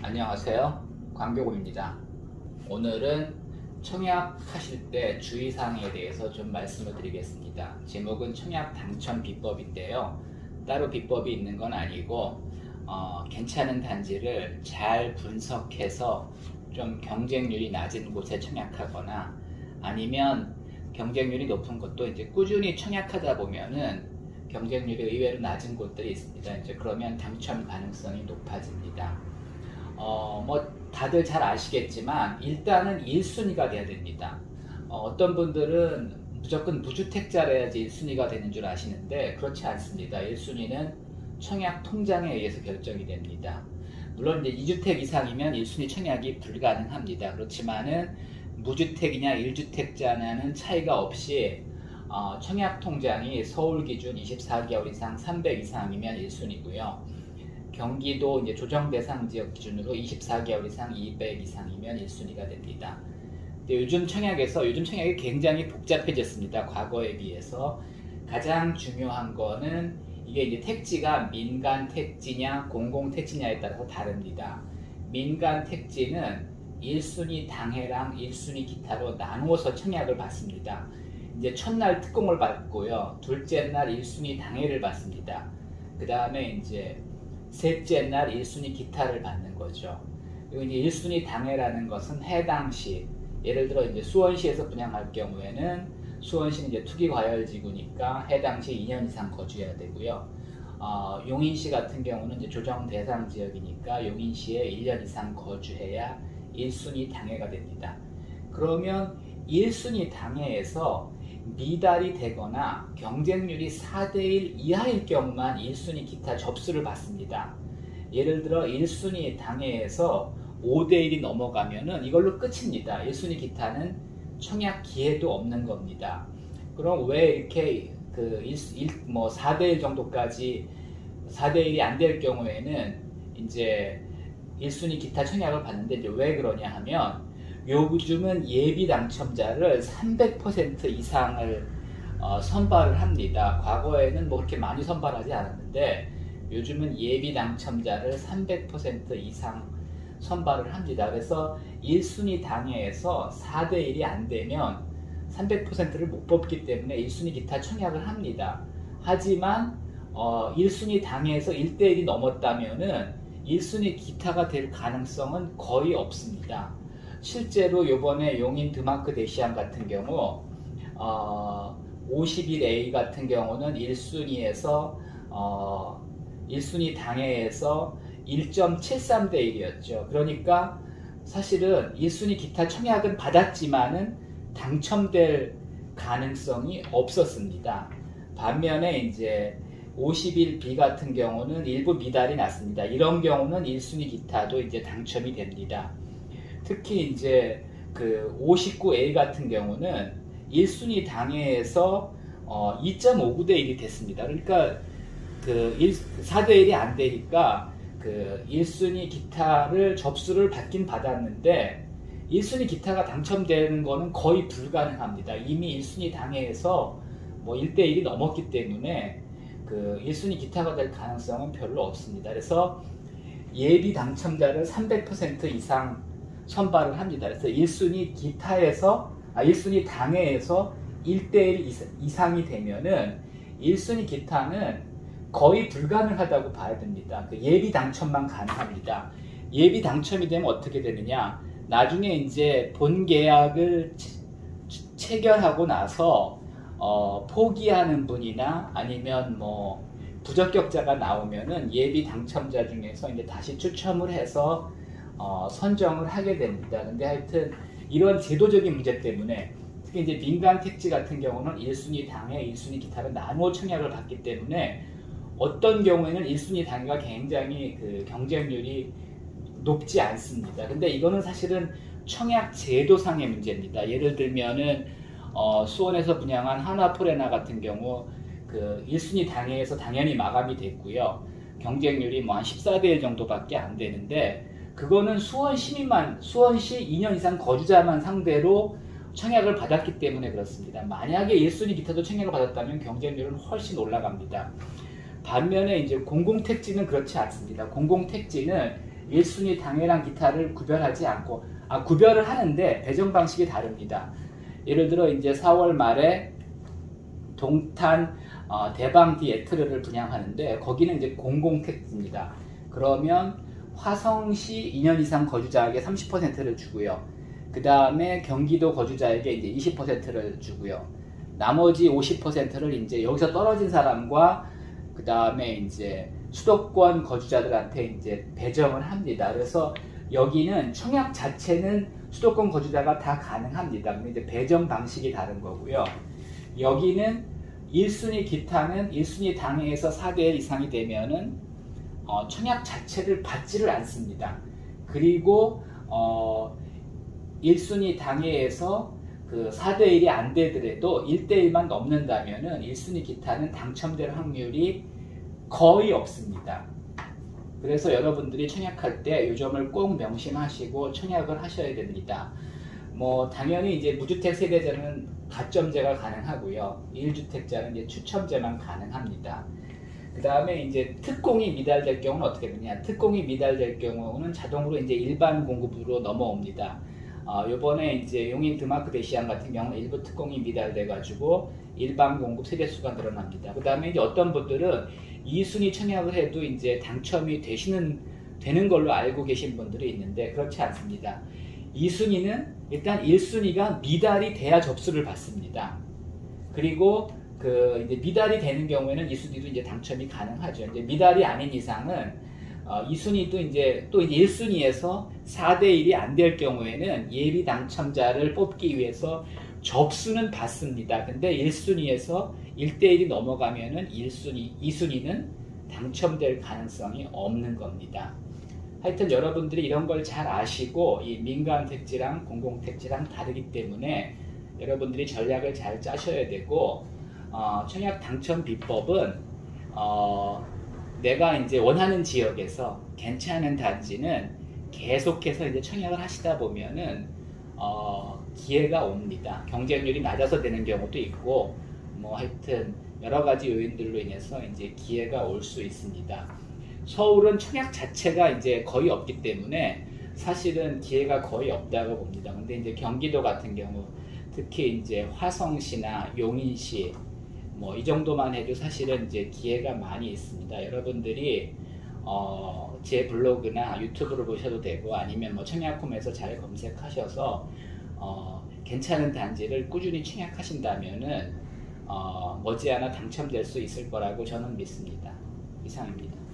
안녕하세요. 광교고입니다. 오늘은 청약하실 때 주의사항에 대해서 좀 말씀을 드리겠습니다. 제목은 청약 당첨 비법인데요. 따로 비법이 있는 건 아니고 괜찮은 단지를 잘 분석해서 좀 경쟁률이 낮은 곳에 청약하거나 아니면 경쟁률이 높은 곳도 이제 꾸준히 청약하다 보면은 경쟁률이 의외로 낮은 곳들이 있습니다. 이제 그러면 당첨 가능성이 높아집니다. 다들 잘 아시겠지만 일단은 1순위가 돼야 됩니다. 어떤 분들은 무조건 무주택자라야지 1순위가 되는 줄 아시는데 그렇지 않습니다. 1순위는 청약 통장에 의해서 결정이 됩니다. 물론 이제 2주택 이상이면 1순위 청약이 불가능합니다. 그렇지만은 무주택이냐 1주택자냐는 차이가 없이 청약 통장이 서울 기준 24개월 이상 300 이상이면 1순위고요. 경기도 이제 조정 대상 지역 기준으로 24개월 이상 200 이상이면 1순위가 됩니다. 근데 요즘 청약이 굉장히 복잡해졌습니다. 과거에 비해서. 가장 중요한 거는 이게 이제 택지가 민간 택지냐 공공 택지냐에 따라서 다릅니다. 민간 택지는 1순위 당해랑 1순위 기타로 나누어서 청약을 받습니다. 이제 첫날 특공을 받고요. 둘째 날 1순위 당해를 받습니다. 그 다음에 이제 셋째 날 1순위 기타를 받는 거죠. 그리고 이제 1순위 당해라는 것은 해당시, 예를 들어 이제 수원시에서 분양할 경우에는 수원시는 이제 투기과열지구니까 해당시 2년 이상 거주해야 되고요. 용인시 같은 경우는 이제 조정 대상 지역이니까 용인시에 1년 이상 거주해야 1순위 당해가 됩니다. 그러면 1순위 당해에서 미달이 되거나 경쟁률이 4대1 이하일 경우만 1순위 기타 접수를 받습니다. 예를 들어 1순위 당해에서 5대1이 넘어가면은 이걸로 끝입니다. 1순위 기타는 청약 기회도 없는 겁니다. 그럼 왜 이렇게 4대1 정도까지 4대1이 안 될 경우에는 이제 1순위 기타 청약을 받는데 이제 왜 그러냐 하면 요즘은 예비 당첨자를 300% 이상을 선발을 합니다. 과거에는 뭐 그렇게 많이 선발하지 않았는데 요즘은 예비 당첨자를 300% 이상 선발을 합니다. 그래서 1순위 당해에서 4대1이 안 되면 300%를 못 뽑기 때문에 1순위 기타 청약을 합니다. 하지만 1순위 당해에서 1대1이 넘었다면은 1순위 기타가 될 가능성은 거의 없습니다. 실제로 요번에 용인 드마크 대시안 같은 경우 51A 같은 경우는 1순위에서 1순위 당해에서 1.73대 1이었죠. 그러니까 사실은 1순위 기타 청약은 받았지만은 당첨될 가능성이 없었습니다. 반면에 이제 51B 같은 경우는 일부 미달이 났습니다. 이런 경우는 1순위 기타도 이제 당첨이 됩니다. 특히 이제 그 59A 같은 경우는 1순위 당해에서 2.59대 1이 됐습니다. 그러니까 4대 1이 안 되니까 1순위 기타를 접수를 받긴 받았는데 1순위 기타가 당첨되는 거는 거의 불가능합니다. 이미 1순위 당해에서 1대 1이 넘었기 때문에 1순위 기타가 될 가능성은 별로 없습니다. 그래서 예비 당첨자를 300% 이상 선발을 합니다. 그래서 1순위 당해에서 1대1 이상이 되면은 1순위 기타는 거의 불가능하다고 봐야 됩니다. 예비 당첨만 가능합니다. 예비 당첨이 되면 어떻게 되느냐? 나중에 이제 본 계약을 체결하고 나서 포기하는 분이나 아니면 부적격자가 나오면은 예비 당첨자 중에서 이제 다시 추첨을 해서 선정을 하게 됩니다. 근데 하여튼 이런 제도적인 문제 때문에 특히 이제 민간 택지 같은 경우는 1순위 당해, 1순위 기타를 나누어 청약을 받기 때문에 어떤 경우에는 1순위 당해가 굉장히 경쟁률이 높지 않습니다. 근데 이거는 사실은 청약 제도상의 문제입니다. 예를 들면은 수원에서 분양한 하나포레나 같은 경우 1순위 당해에서 당연히 마감이 됐고요. 경쟁률이 한 14대 1 정도밖에 안 되는데 그거는 수원시 2년 이상 거주자만 상대로 청약을 받았기 때문에 그렇습니다. 만약에 1순위 기타도 청약을 받았다면 경쟁률은 훨씬 올라갑니다. 반면에 이제 공공택지는 그렇지 않습니다. 공공택지는 1순위 당해랑 기타를 구별하지 않고, 구별을 하는데 배정 방식이 다릅니다. 예를 들어 이제 4월 말에 동탄 대방 디에트르를 분양하는데 거기는 이제 공공택지입니다. 그러면 화성시 2년 이상 거주자에게 30%를 주고요. 그 다음에 경기도 거주자에게 이제 20%를 주고요. 나머지 50%를 이제 여기서 떨어진 사람과 그 다음에 이제 수도권 거주자들한테 이제 배정을 합니다. 그래서 여기는 청약 자체는 수도권 거주자가 다 가능합니다. 근데 이제 배정 방식이 다른 거고요. 여기는 1순위 기타는 1순위 당해에서 4대1 이상이 되면은 청약 자체를 받지를 않습니다. 그리고 1순위 당해에서 그 4대1이 안 되더라도 1대1만 넘는다면은 1순위 기타는 당첨될 확률이 거의 없습니다. 그래서 여러분들이 청약할 때 이 점을 꼭 명심하시고 청약을 하셔야 됩니다. 뭐 당연히 이제 무주택 세대자는 가점제가 가능하고요. 1주택자는 이제 추첨제만 가능합니다. 그 다음에 이제 특공이 미달될 경우는 어떻게 되냐? 특공이 미달될 경우는 자동으로 이제 일반 공급으로 넘어옵니다. 요번에 이제 용인 드마크 대시안 같은 경우는 일부 특공이 미달돼가지고 일반 공급 세대수가 늘어납니다. 그 다음에 이제 어떤 분들은 2순위 청약을 해도 이제 당첨이 되는 걸로 알고 계신 분들이 있는데 그렇지 않습니다. 2순위는 일단 1순위가 미달이 돼야 접수를 받습니다. 그리고 이제 미달이 되는 경우에는 2순위도 이제 당첨이 가능하죠. 이제 미달이 아닌 이상은 2순위도 이제 또 이제 1순위에서 4대1이 안 될 경우에는 예비 당첨자를 뽑기 위해서 접수는 받습니다. 근데 1순위에서 1대1이 넘어가면은 2순위는 당첨될 가능성이 없는 겁니다. 하여튼 여러분들이 이런 걸 잘 아시고 이 민간 택지랑 공공 택지랑 다르기 때문에 여러분들이 전략을 잘 짜셔야 되고 청약 당첨 비법은 내가 이제 원하는 지역에서 괜찮은 단지는 계속해서 이제 청약을 하시다 보면은 기회가 옵니다. 경쟁률이 낮아서 되는 경우도 있고 뭐 하여튼 여러 가지 요인들로 인해서 이제 기회가 올 수 있습니다. 서울은 청약 자체가 이제 거의 없기 때문에 사실은 기회가 거의 없다고 봅니다. 근데 이제 경기도 같은 경우 특히 이제 화성시나 용인시 뭐 이 정도만 해도 사실은 이제 기회가 많이 있습니다. 여러분들이 제 블로그나 유튜브를 보셔도 되고 아니면 뭐 청약홈에서 잘 검색하셔서 괜찮은 단지를 꾸준히 청약하신다면은 머지않아 당첨될 수 있을 거라고 저는 믿습니다. 이상입니다.